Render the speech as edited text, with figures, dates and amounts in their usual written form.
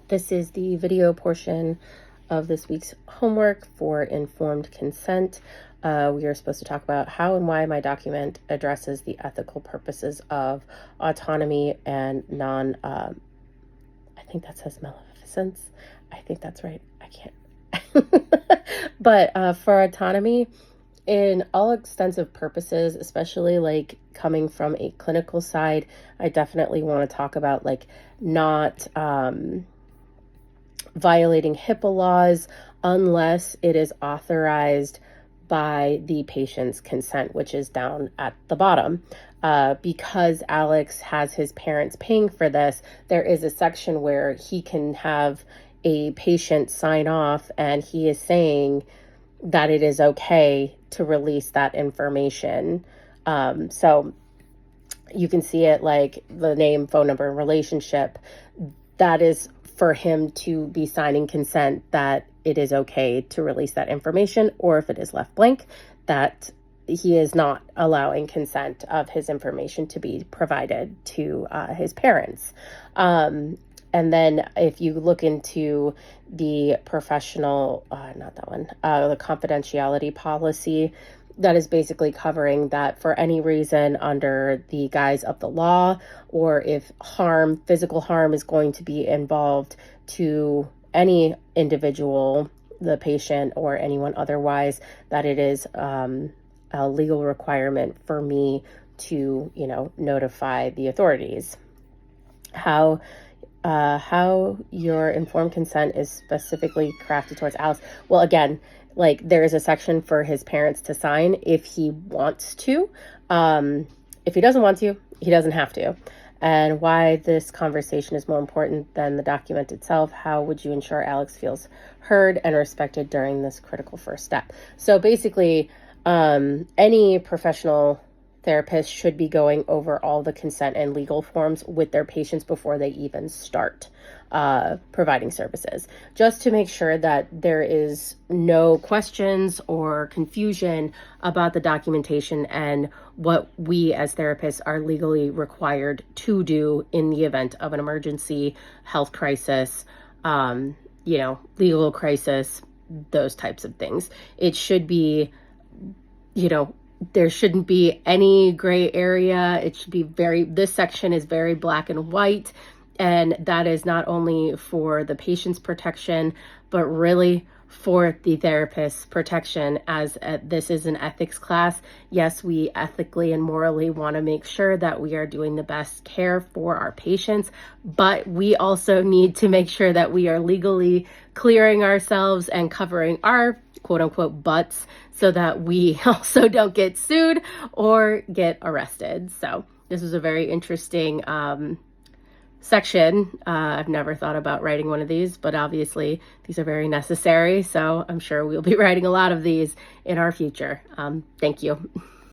This is the video portion of this week's homework for informed consent. We are supposed to talk about how and why my document addresses the ethical purposes of autonomy and I think that says maleficence. I think that's right. I can't. But for autonomy, in all extensive purposes, especially like coming from a clinical side, I definitely want to talk about like not violating HIPAA laws unless it is authorized by the patient's consent, which is down at the bottom. Because Alex has his parents paying for this, there is a section where he can have a patient sign off, and he is saying that it is okay to release that information. So you can see it like the name, phone number, and relationship. That is for him to be signing consent that it is okay to release that information, or if it is left blank, that he is not allowing consent of his information to be provided to his parents. And then if you look into the professional, the confidentiality policy, that is basically covering that for any reason under the guise of the law, or if physical harm is going to be involved to any individual, the patient or anyone otherwise, that it is a legal requirement for me to, notify the authorities. How your informed consent is specifically crafted towards Alex. Well, again, like there is a section for his parents to sign if he wants to. If he doesn't want to, he doesn't have to. And why this conversation is more important than the document itself. How would you ensure Alex feels heard and respected during this critical first step? So basically, any professional therapist should be going over all the consent and legal forms with their patients before they even start providing services, just to make sure that there is no questions or confusion about the documentation and what we as therapists are legally required to do in the event of an emergency, health crisis, legal crisis, those types of things. It should be, there shouldn't be any gray area. It should be this section is very black and white. And that is not only for the patient's protection, but really for the therapist's protection, as this is an ethics class. Yes, we ethically and morally want to make sure that we are doing the best care for our patients, but we also need to make sure that we are legally clearing ourselves and covering our quote unquote butts so that we also don't get sued or get arrested. So this was a very interesting section. I've never thought about writing one of these, but obviously these are very necessary. So I'm sure we'll be writing a lot of these in our future. Thank you.